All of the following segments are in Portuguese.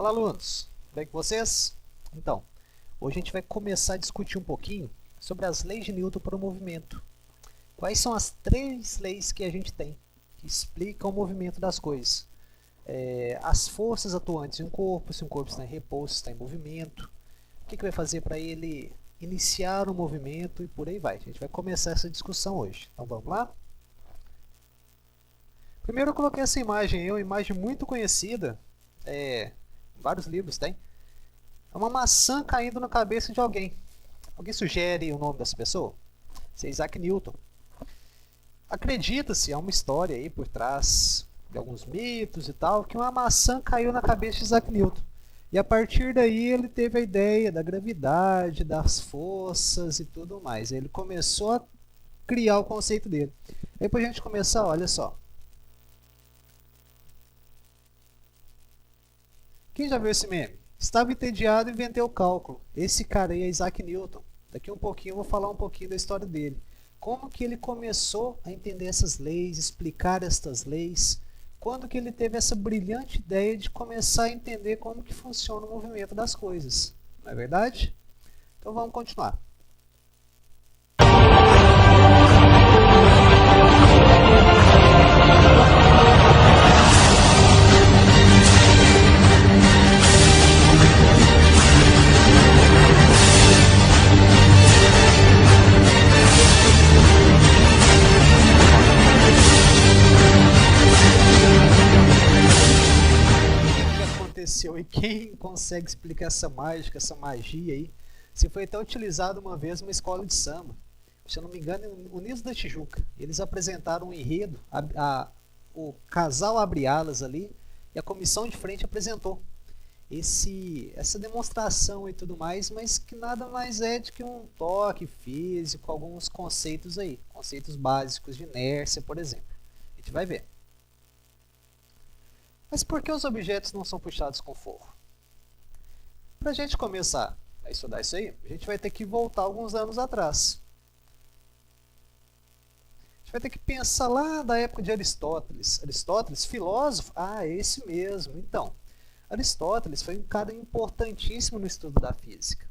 Olá, alunos! Tudo bem com vocês? Então, hoje a gente vai começar a discutir um pouquinho sobre as leis de Newton para o movimento. Quais são as 3 leis que a gente tem que explicam o movimento das coisas? As forças atuantes em um corpo, se um corpo está em repouso, se está em movimento, o que vai fazer para ele iniciar o movimento e por aí vai. A gente vai começar essa discussão hoje. Então vamos lá? Primeiro eu coloquei essa imagem aí, uma imagem muito conhecida, vários livros tem. É uma maçã caindo na cabeça de alguém. Alguém sugere o nome dessa pessoa? Isso é Isaac Newton. Acredita-se, há uma história aí por trás de alguns mitos e tal, que uma maçã caiu na cabeça de Isaac Newton. E a partir daí ele teve a ideia da gravidade, das forças e tudo mais. Ele começou a criar o conceito dele. Aí pra gente começar, olha só. Quem já viu esse meme? Estava entediado e inventei o cálculo. Esse cara aí é Isaac Newton. Daqui um pouquinho eu vou falar um pouquinho da história dele. Como que ele começou a entender essas leis, explicar estas leis. Quando que ele teve essa brilhante ideia de começar a entender como que funciona o movimento das coisas. Não é verdade? Então vamos continuar. E quem consegue explicar essa mágica, essa magia aí? Se foi até utilizado uma vez numa escola de samba, se eu não me engano, Unidos da Tijuca. Eles apresentaram um enredo, o casal abre alas ali e a comissão de frente apresentou essa demonstração e tudo mais, mas que nada mais é do que um toque físico, alguns conceitos aí, conceitos básicos de inércia, por exemplo. A gente vai ver. Mas por que os objetos não são puxados com forro? Para a gente começar a estudar isso aí, a gente vai ter que voltar alguns anos atrás. A gente vai ter que pensar lá da época de Aristóteles. Aristóteles, filósofo? Ah, esse mesmo. Então, Aristóteles foi um cara importantíssimo no estudo da física.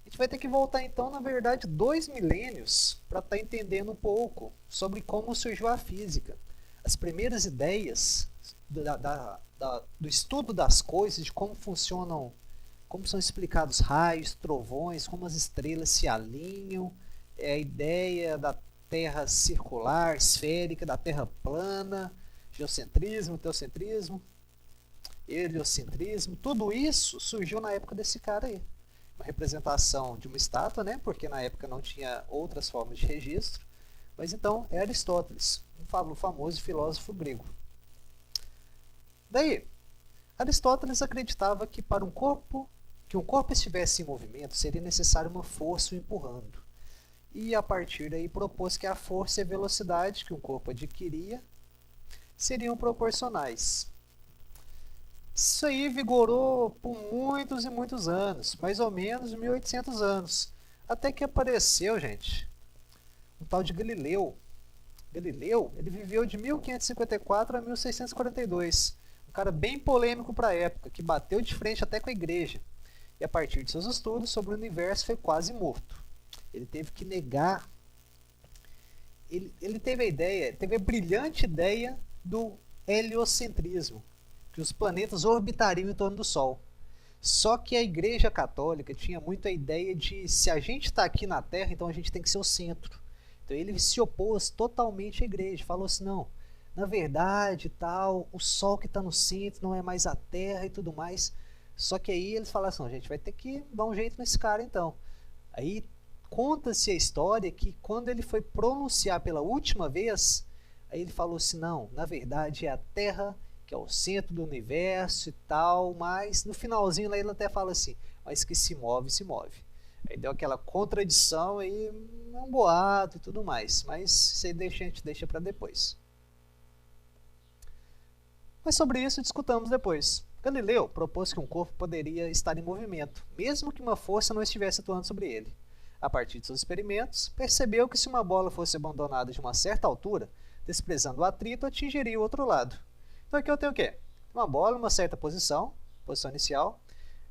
A gente vai ter que voltar então, na verdade, 2 milênios para estar entendendo um pouco sobre como surgiu a física. As primeiras ideias do estudo das coisas, de como funcionam, como são explicados raios, trovões, como as estrelas se alinham, a ideia da Terra circular, esférica, da Terra plana, geocentrismo, teocentrismo, heliocentrismo, tudo isso surgiu na época desse cara aí. Uma representação de uma estátua, né? Porque na época não tinha outras formas de registro, mas então é Aristóteles, um famoso filósofo grego. Daí, Aristóteles acreditava que para um corpo estivesse em movimento, seria necessário uma força o empurrando. E a partir daí propôs que a força e a velocidade que um corpo adquiria seriam proporcionais. Isso aí vigorou por muitos e muitos anos, mais ou menos 1800 anos. Até que apareceu, gente, um tal de Galileu. Galileu, ele viveu de 1554 a 1642. Um cara bem polêmico para a época, que bateu de frente até com a igreja. E a partir de seus estudos sobre o universo foi quase morto. Ele teve que negar. Ele teve a brilhante ideia do heliocentrismo, que os planetas orbitariam em torno do Sol. Só que a Igreja Católica tinha muito a ideia de, se a gente está aqui na Terra, então a gente tem que ser o centro. Então ele se opôs totalmente à Igreja, falou assim, não, na verdade, tal, o Sol que está no centro não é mais a Terra e tudo mais. Só que aí eles falaram assim, a gente vai ter que dar um jeito nesse cara então. Aí conta-se a história que quando ele foi pronunciar pela última vez, aí ele falou assim, não, na verdade é a Terra que é o centro do universo e tal, mas no finalzinho lá ele até fala assim, mas que se move, se move. Aí deu aquela contradição aí, um boato e tudo mais, mas isso aí a gente deixa para depois. Mas sobre isso discutamos depois. Galileu propôs que um corpo poderia estar em movimento, mesmo que uma força não estivesse atuando sobre ele. A partir de seus experimentos, percebeu que se uma bola fosse abandonada de uma certa altura, desprezando o atrito, atingiria o outro lado. Então aqui eu tenho o quê? Uma bola em uma certa posição, posição inicial,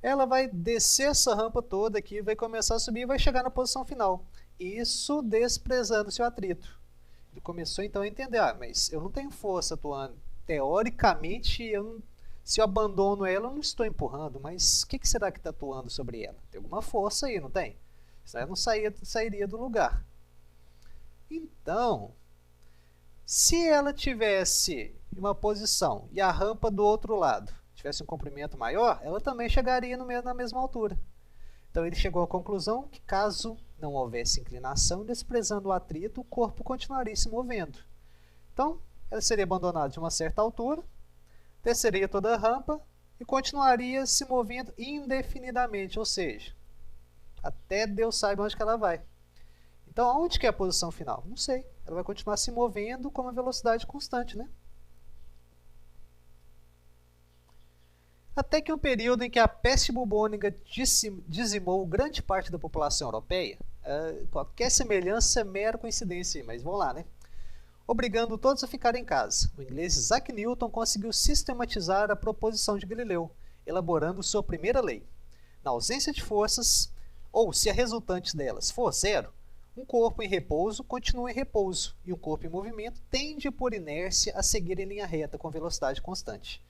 ela vai descer essa rampa toda aqui, vai começar a subir e vai chegar na posição final. Isso desprezando seu atrito. Ele começou então a entender, mas eu não tenho força atuando. Teoricamente, se eu abandono ela, eu não estou empurrando, mas o que será que está atuando sobre ela? Tem alguma força aí, não tem? Senão ela não sairia do lugar. Então, se ela tivesse uma posição e a rampa do outro lado tivesse um comprimento maior, ela também chegaria na mesma altura. Então ele chegou à conclusão que caso não houvesse inclinação, desprezando o atrito, o corpo continuaria se movendo. Então, ela seria abandonada de uma certa altura, desceria toda a rampa e continuaria se movendo indefinidamente, ou seja, até Deus saiba onde que ela vai. Então, aonde que é a posição final? Não sei. Ela vai continuar se movendo com uma velocidade constante, né? Até que um período em que a peste bubônica dizimou grande parte da população europeia, qualquer semelhança é mera coincidência, mas vamos lá, né? Obrigando todos a ficar em casa. O inglês Isaac Newton conseguiu sistematizar a proposição de Galileu, elaborando sua primeira lei. Na ausência de forças, ou se a resultante delas for zero, um corpo em repouso continua em repouso, e um corpo em movimento tende por inércia a seguir em linha reta com velocidade constante.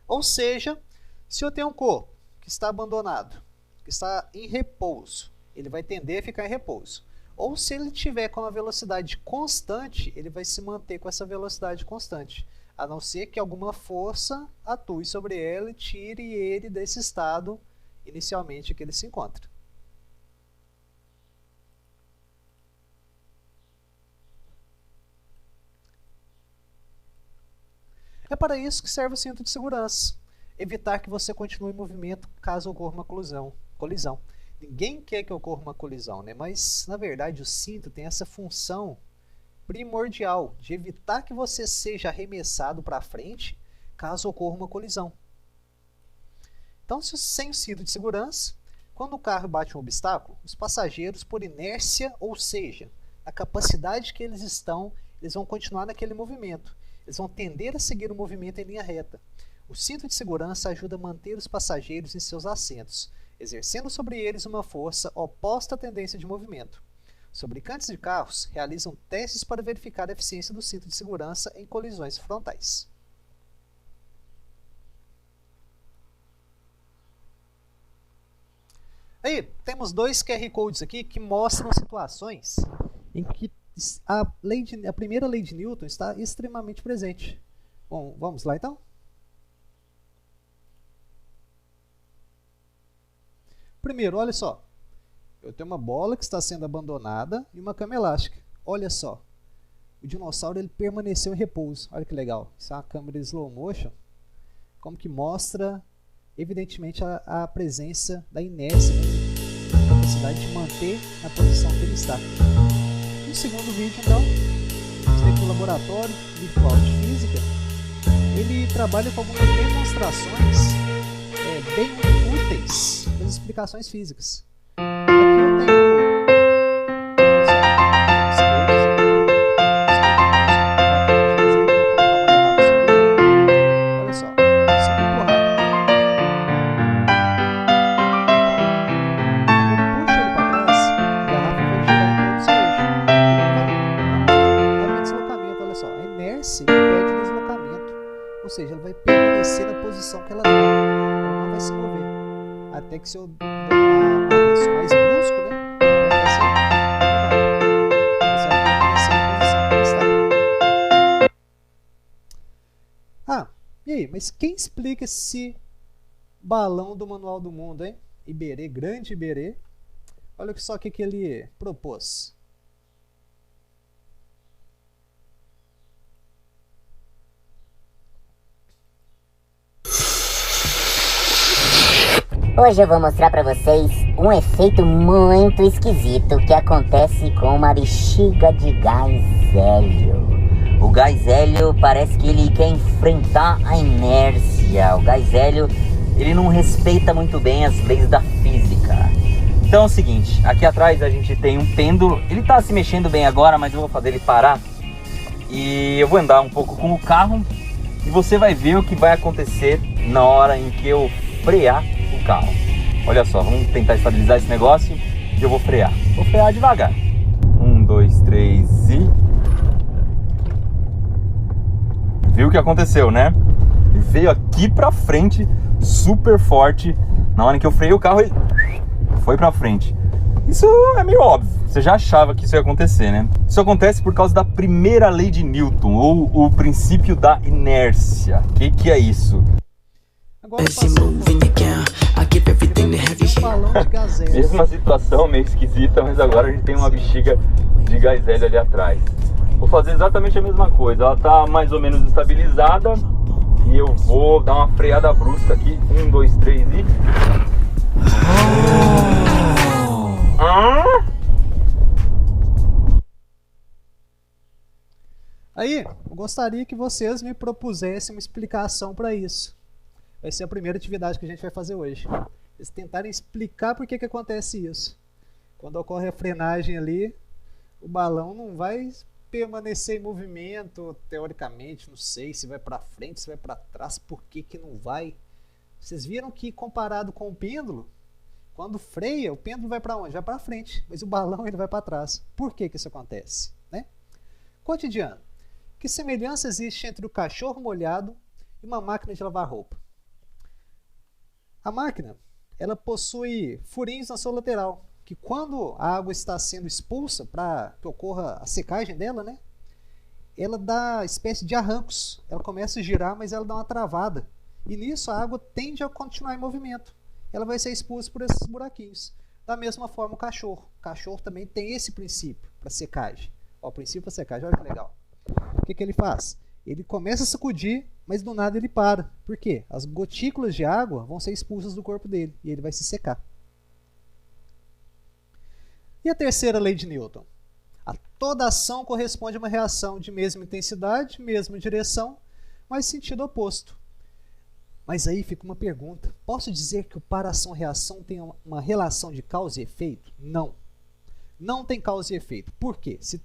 Ou seja, se eu tenho um corpo que está abandonado, que está em repouso, ele vai tender a ficar em repouso. Ou se ele tiver com uma velocidade constante, ele vai se manter com essa velocidade constante, a não ser que alguma força atue sobre ele e tire ele desse estado inicialmente que ele se encontra. É para isso que serve o cinto de segurança. Evitar que você continue em movimento caso ocorra uma colisão. Ninguém quer que ocorra uma colisão, né? Mas, na verdade, o cinto tem essa função primordial de evitar que você seja arremessado para frente caso ocorra uma colisão. Então, sem o cinto de segurança, quando o carro bate um obstáculo, os passageiros, por inércia, ou seja, a capacidade que eles estão, eles vão continuar naquele movimento. Eles vão tender a seguir o movimento em linha reta. O cinto de segurança ajuda a manter os passageiros em seus assentos, exercendo sobre eles uma força oposta à tendência de movimento. Os fabricantes de carros realizam testes para verificar a eficiência do cinto de segurança em colisões frontais. Aí, temos dois QR Codes aqui que mostram situações em que a primeira lei de Newton está extremamente presente. Bom, vamos lá então? Primeiro, olha só. Eu tenho uma bola que está sendo abandonada e uma cama elástica. Olha só. O dinossauro ele permaneceu em repouso. Olha que legal. Isso é uma câmera de slow motion. Como que mostra, evidentemente, a presença da inércia, né? A capacidade de manter na posição que ele está. No segundo vídeo, então, você tem aqui o laboratório virtual de física. Ele trabalha com algumas demonstrações bem úteis das explicações físicas. Aqui eu tenho olha só, se eu empurrar, quando eu puxo ele para trás, a garrafa vai girar em todo o seu eixo. Não vai haver deslocamento, olha só, a inércia impede o deslocamento, ou seja, ela vai permanecer na posição que ela está, ela não vai se mover. Até que se eu dou um avanço mais brusco, né, vai ser verdade. Você vai permanecer na posição que ele está. E aí, mas quem explica esse balão do Manual do Mundo, hein? Iberê, grande Iberê. Olha só o que ele propôs. Hoje eu vou mostrar pra vocês um efeito muito esquisito que acontece com uma bexiga de gás hélio. O gás hélio parece que ele quer enfrentar a inércia. O gás hélio, ele não respeita muito bem as leis da física. Então é o seguinte, aqui atrás a gente tem um pêndulo. Ele tá se mexendo bem agora, mas eu vou fazer ele parar. E eu vou andar um pouco com o carro e você vai ver o que vai acontecer na hora em que eu frear o carro. Olha só, vamos tentar estabilizar esse negócio e eu vou frear. Vou frear devagar. 1, 2, 3 e... Viu o que aconteceu, né? Ele veio aqui pra frente, super forte. Na hora que eu freiei o carro, ele foi pra frente. Isso é meio óbvio, você já achava que isso ia acontecer, né? Isso acontece por causa da primeira lei de Newton, ou o princípio da inércia. O que é isso? Agora passando um balão de gás hélio. Mesma situação, meio esquisita, mas agora a gente tem uma bexiga de gás hélio ali atrás. Vou fazer exatamente a mesma coisa, ela tá mais ou menos estabilizada e eu vou dar uma freada brusca aqui. 1, 2, 3 e... Aí, eu gostaria que vocês me propusessem uma explicação para isso. Vai ser a primeira atividade que a gente vai fazer hoje. Eles tentarem explicar por que acontece isso. Quando ocorre a frenagem ali, o balão não vai permanecer em movimento, teoricamente, não sei se vai para frente, se vai para trás, por que não vai. Vocês viram que comparado com o pêndulo, quando freia, o pêndulo vai para onde? Vai para frente, mas o balão ele vai para trás. Por que isso acontece? Né? Cotidiano. Que semelhança existe entre o cachorro molhado e uma máquina de lavar roupa? A máquina, ela possui furinhos na sua lateral, que quando a água está sendo expulsa para que ocorra a secagem dela, né, ela dá espécie de arrancos. Ela começa a girar, mas ela dá uma travada. E nisso a água tende a continuar em movimento. Ela vai ser expulsa por esses buraquinhos. Da mesma forma o cachorro. O cachorro também tem esse princípio para secagem. Ó, o princípio para secagem, olha que legal. O que ele faz? Ele começa a sacudir, mas do nada ele para. Por quê? As gotículas de água vão ser expulsas do corpo dele e ele vai se secar. E a terceira lei de Newton? Toda ação corresponde a uma reação de mesma intensidade, mesma direção, mas sentido oposto. Mas aí fica uma pergunta. Posso dizer que o para-ação-reação tem uma relação de causa e efeito? Não. Não tem causa e efeito. Por quê? Se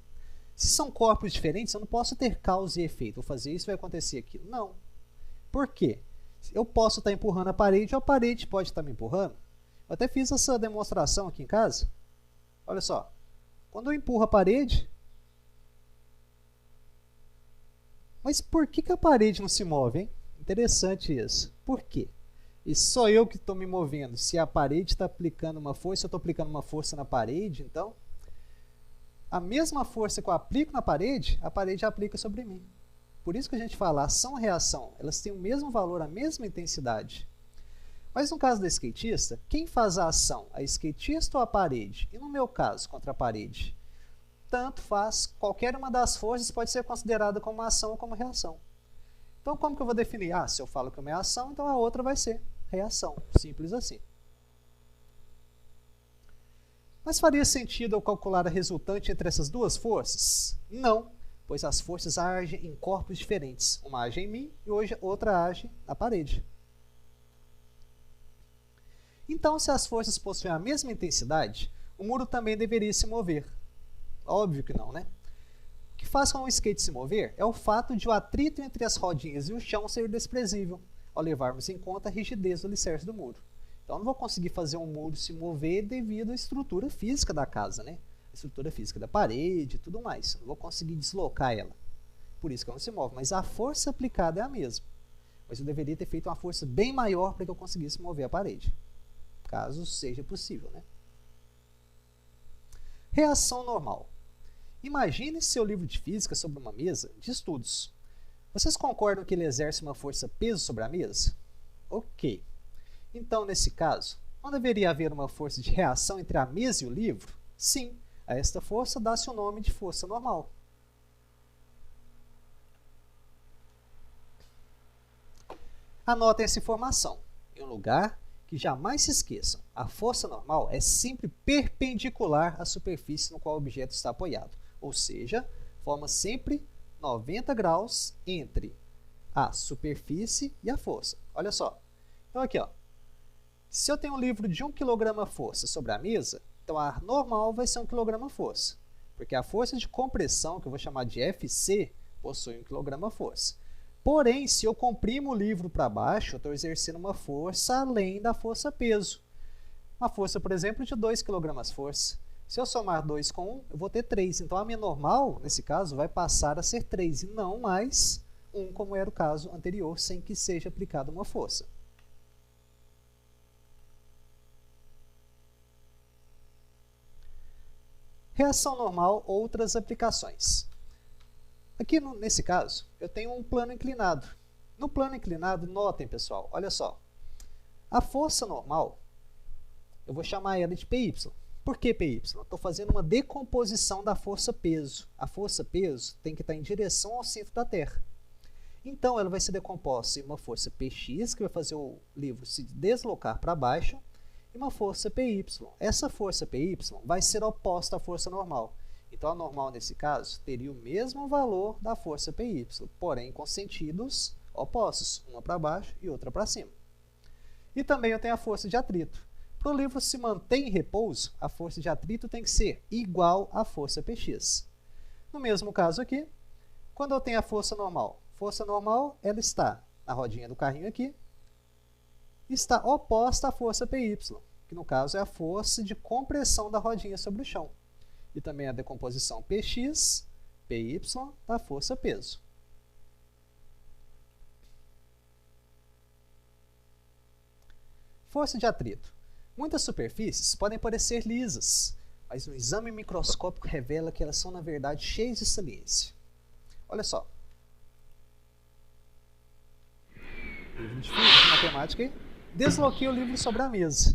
são corpos diferentes, eu não posso ter causa e efeito. Vou fazer isso, vai acontecer aquilo. Não. Por quê? Eu posso estar empurrando a parede ou a parede pode estar me empurrando. Eu até fiz essa demonstração aqui em casa. Olha só. Quando eu empurro a parede... Mas por que a parede não se move, hein? Interessante isso. Por quê? E só eu que estou me movendo. Se a parede está aplicando uma força, eu estou aplicando uma força na parede, então... A mesma força que eu aplico na parede, a parede aplica sobre mim. Por isso que a gente fala ação e reação. Elas têm o mesmo valor, a mesma intensidade. Mas no caso da skatista, quem faz a ação? A skatista ou a parede? E no meu caso, contra a parede? Tanto faz, qualquer uma das forças pode ser considerada como ação ou como reação. Então como que eu vou definir? Ah, se eu falo que uma é ação, então a outra vai ser reação. Simples assim. Mas faria sentido eu calcular a resultante entre essas duas forças? Não, pois as forças agem em corpos diferentes. Uma age em mim e outra age na parede. Então, se as forças possuem a mesma intensidade, o muro também deveria se mover. Óbvio que não, né? O que faz com o skate se mover é o fato de o atrito entre as rodinhas e o chão ser desprezível, ao levarmos em conta a rigidez do alicerce do muro. Então, eu não vou conseguir fazer um muro se mover devido à estrutura física da casa, né? A estrutura física da parede e tudo mais. Eu não vou conseguir deslocar ela. Por isso que ela não se move. Mas a força aplicada é a mesma. Mas eu deveria ter feito uma força bem maior para que eu conseguisse mover a parede. Caso seja possível, né? Reação normal. Imagine seu livro de física sobre uma mesa de estudos. Vocês concordam que ele exerce uma força-peso sobre a mesa? Ok. Então, nesse caso, não deveria haver uma força de reação entre a mesa e o livro? Sim, a esta força dá-se o nome de força normal. Anotem essa informação, em um lugar que jamais se esqueçam. A força normal é sempre perpendicular à superfície no qual o objeto está apoiado, ou seja, forma sempre 90 graus entre a superfície e a força. Olha só, então aqui, ó. Se eu tenho um livro de 1 kg força sobre a mesa, então a normal vai ser 1 kg força. Porque a força de compressão, que eu vou chamar de FC, possui 1 kg força. Porém, se eu comprimo o livro para baixo, eu estou exercendo uma força além da força-peso. Uma força, por exemplo, de 2 kg-força. Se eu somar 2 com 1, eu vou ter 3. Então, a minha normal, nesse caso, vai passar a ser 3 e não mais 1, como era o caso anterior, sem que seja aplicada uma força. Reação normal, outras aplicações. Aqui, nesse caso, eu tenho um plano inclinado. No plano inclinado, notem, pessoal, olha só. A força normal, eu vou chamar ela de PY. Por que PY? Estou fazendo uma decomposição da força-peso. A força-peso tem que estar em direção ao centro da Terra. Então, ela vai ser decomposta em uma força PX, que vai fazer o livro se deslocar para baixo, e uma força PY. Essa força PY vai ser oposta à força normal. Então, a normal, nesse caso, teria o mesmo valor da força PY, porém com sentidos opostos, uma para baixo e outra para cima. E também eu tenho a força de atrito. Para o livro se manter em repouso, a força de atrito tem que ser igual à força Px. No mesmo caso aqui, quando eu tenho a força normal, ela está na rodinha do carrinho aqui, está oposta à força Py, que no caso é a força de compressão da rodinha sobre o chão. E também a decomposição Px, Py da força peso. Força de atrito. Muitas superfícies podem parecer lisas, mas um exame microscópico revela que elas são, na verdade, cheias de saliência. Olha só. Livro de matemática aí. Desloquei o livro sobre a mesa.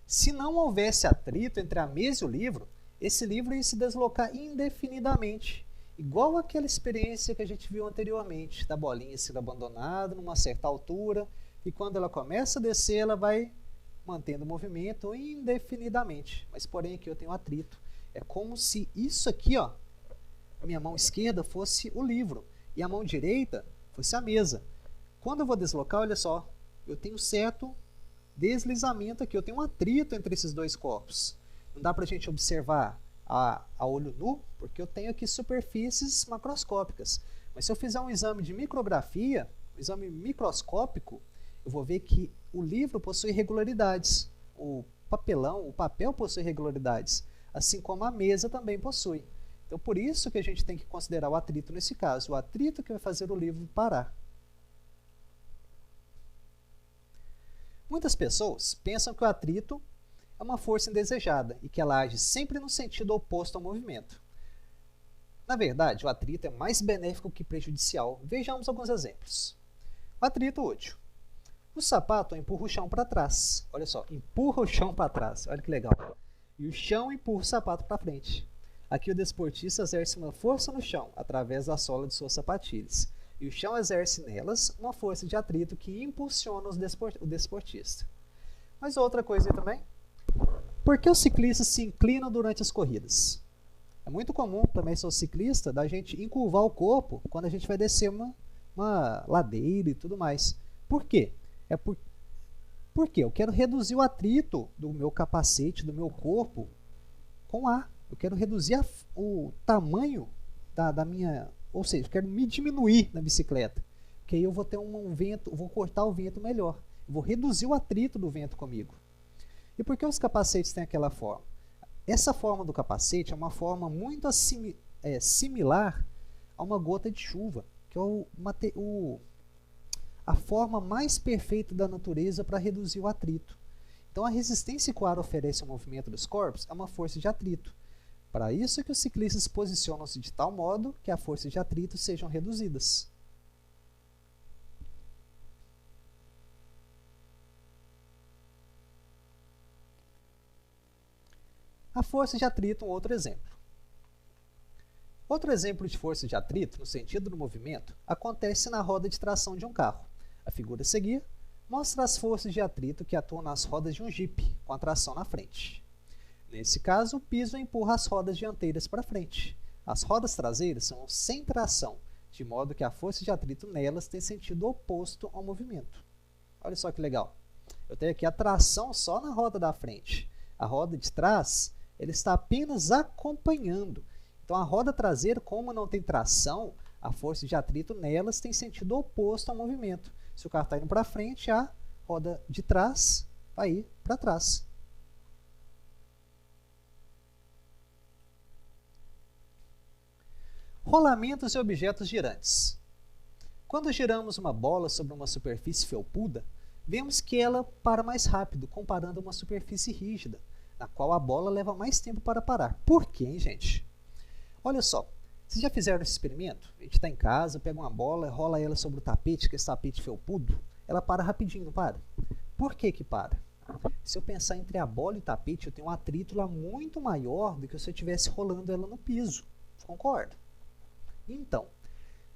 Se não houvesse atrito entre a mesa e o livro, esse livro ia se deslocar indefinidamente, igual aquela experiência que a gente viu anteriormente, da bolinha sendo abandonada numa certa altura, e quando ela começa a descer, ela vai mantendo o movimento indefinidamente. Mas, porém, aqui eu tenho atrito. É como se isso aqui, ó, a minha mão esquerda fosse o livro, e a mão direita fosse a mesa. Quando eu vou deslocar, olha só, eu tenho certo deslizamento aqui, eu tenho um atrito entre esses dois corpos. Não dá para a gente observar a olho nu, porque eu tenho aqui superfícies macroscópicas. Mas se eu fizer um exame de micrografia, um exame microscópico, eu vou ver que o livro possui irregularidades. O papel possui irregularidades, assim como a mesa também possui. Então, por isso que a gente tem que considerar o atrito nesse caso. O atrito que vai fazer o livro parar. Muitas pessoas pensam que o atrito é uma força indesejada e que ela age sempre no sentido oposto ao movimento. Na verdade, o atrito é mais benéfico que prejudicial. Vejamos alguns exemplos. O atrito útil. O sapato empurra o chão para trás. Olha só, empurra o chão para trás. Olha que legal. E o chão empurra o sapato para frente. Aqui o desportista exerce uma força no chão, através da sola de suas sapatilhas. E o chão exerce nelas uma força de atrito que impulsiona o desportista. Mas outra coisa aí também. Por que os ciclistas se inclinam durante as corridas? É muito comum, também sou ciclista, da gente encurvar o corpo quando a gente vai descer uma ladeira e tudo mais. Por quê? Porque eu quero reduzir o atrito do meu capacete, do meu corpo com ar. Eu quero reduzir o tamanho da minha... Ou seja, eu quero me diminuir na bicicleta. Porque aí eu vou ter um vento, vou cortar o vento melhor. Eu vou reduzir o atrito do vento comigo. E por que os capacetes têm aquela forma? Essa forma do capacete é uma forma muito similar a uma gota de chuva, que é a forma mais perfeita da natureza para reduzir o atrito. Então, a resistência que o ar oferece ao movimento dos corpos é uma força de atrito. Para isso que os ciclistas posicionam-se de tal modo que a força de atrito sejam reduzidas. A força de atrito, um outro exemplo. Outro exemplo de força de atrito, no sentido do movimento, acontece na roda de tração de um carro. A figura a seguir mostra as forças de atrito que atuam nas rodas de um Jeep, com a tração na frente. Nesse caso, o piso empurra as rodas dianteiras para frente. As rodas traseiras são sem tração, de modo que a força de atrito nelas tem sentido oposto ao movimento. Olha só que legal. Eu tenho aqui a tração só na roda da frente. A roda de trás, ela está apenas acompanhando. Então, a roda traseira, como não tem tração, A força de atrito nelas tem sentido oposto ao movimento. Se o carro está indo para frente, a roda de trás vai ir para trás. Rolamentos e objetos girantes. Quando giramos uma bola sobre uma superfície felpuda, vemos que ela para mais rápido, comparando a uma superfície rígida, na qual a bola leva mais tempo para parar. Por quê, hein, gente? Olha só, vocês já fizeram esse experimento? A gente está em casa, pega uma bola, rola ela sobre o tapete, que é esse tapete felpudo, ela para rapidinho, não para? Por que que para? Se eu pensar entre a bola e o tapete, eu tenho um atrito lá muito maior do que se eu estivesse rolando ela no piso. Concorda? Então,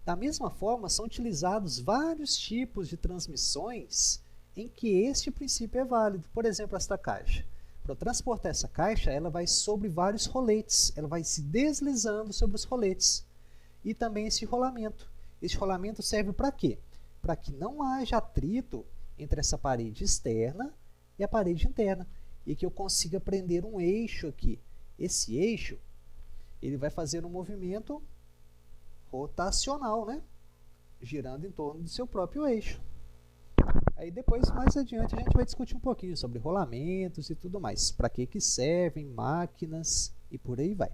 da mesma forma, são utilizados vários tipos de transmissões em que este princípio é válido. Por exemplo, esta caixa. Para eu transportar essa caixa, ela vai sobre vários roletes, ela vai se deslizando sobre os roletes. E também esse rolamento. Esse rolamento serve para quê? Para que não haja atrito entre essa parede externa e a parede interna, e que eu consiga prender um eixo aqui. Esse eixo, ele vai fazer um movimento rotacional, né? Girando em torno do seu próprio eixo. Aí depois, mais adiante, a gente vai discutir um pouquinho sobre rolamentos e tudo mais. Para que servem, máquinas e por aí vai.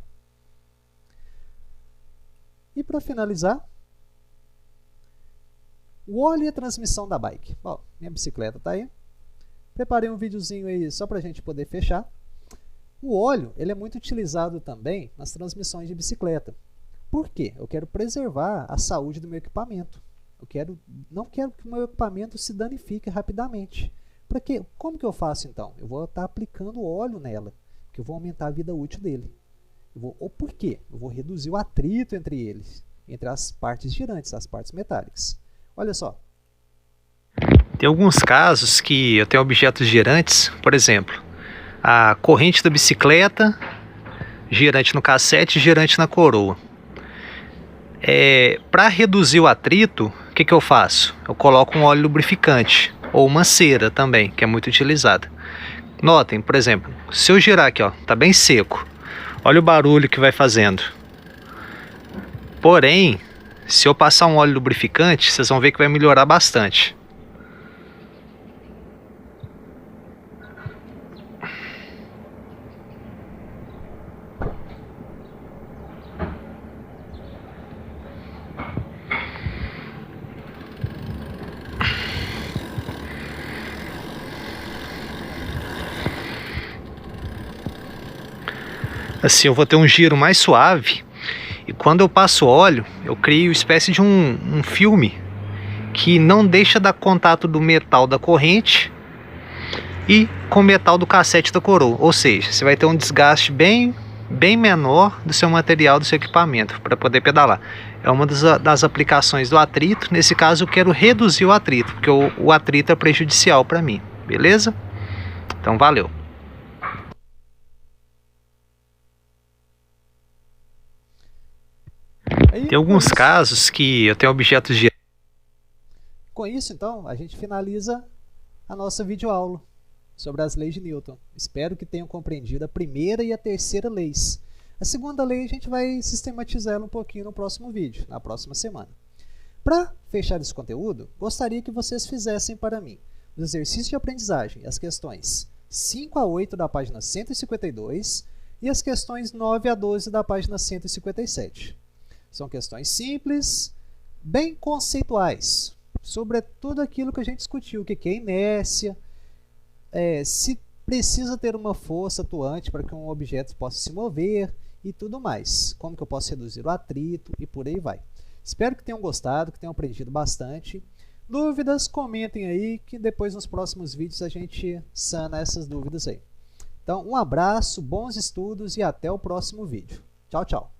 E para finalizar, o óleo e a transmissão da bike. Bom, minha bicicleta está aí. Preparei um videozinho aí só para a gente poder fechar. O óleo ele é muito utilizado também nas transmissões de bicicleta. Por quê? Eu quero preservar a saúde do meu equipamento. Não quero que o meu equipamento se danifique rapidamente. Para quê? Como que eu faço então? Eu vou estar aplicando óleo nela, que eu vou aumentar a vida útil dele. Ou por quê? Eu vou reduzir o atrito entre eles, entre as partes girantes, as partes metálicas. Olha só. Tem alguns casos que eu tenho objetos girantes, por exemplo, a corrente da bicicleta, girante no cassete e girante na coroa. Para reduzir o atrito, o que eu faço? Eu coloco um óleo lubrificante, ou uma cera também, que é muito utilizada. Notem, por exemplo, se eu girar aqui, tá bem seco, olha o barulho que vai fazendo. Porém, se eu passar um óleo lubrificante, vocês vão ver que vai melhorar bastante. Assim eu vou ter um giro mais suave, e quando eu passo óleo, eu crio uma espécie de um filme que não deixa dar contato do metal da corrente e com o metal do cassete da coroa. Ou seja, você vai ter um desgaste bem menor do seu material, do seu equipamento, para poder pedalar. É uma das aplicações do atrito. Nesse caso eu quero reduzir o atrito, porque o atrito é prejudicial para mim, beleza? Então valeu! Tem alguns casos que eu tenho objetos de... Com isso, então, a gente finaliza a nossa videoaula sobre as leis de Newton. Espero que tenham compreendido a primeira e a terceira leis. A segunda lei a gente vai sistematizar ela um pouquinho no próximo vídeo, na próxima semana. Para fechar esse conteúdo, gostaria que vocês fizessem para mim os exercícios de aprendizagem, as questões 5 a 8 da página 152 e as questões 9 a 12 da página 157. São questões simples, bem conceituais, sobre tudo aquilo que a gente discutiu, o que é inércia, se precisa ter uma força atuante para que um objeto possa se mover e tudo mais. Como que eu posso reduzir o atrito e por aí vai. Espero que tenham gostado, que tenham aprendido bastante. Dúvidas, comentem aí, que depois nos próximos vídeos a gente sana essas dúvidas aí. Então, um abraço, bons estudos e até o próximo vídeo. Tchau, tchau!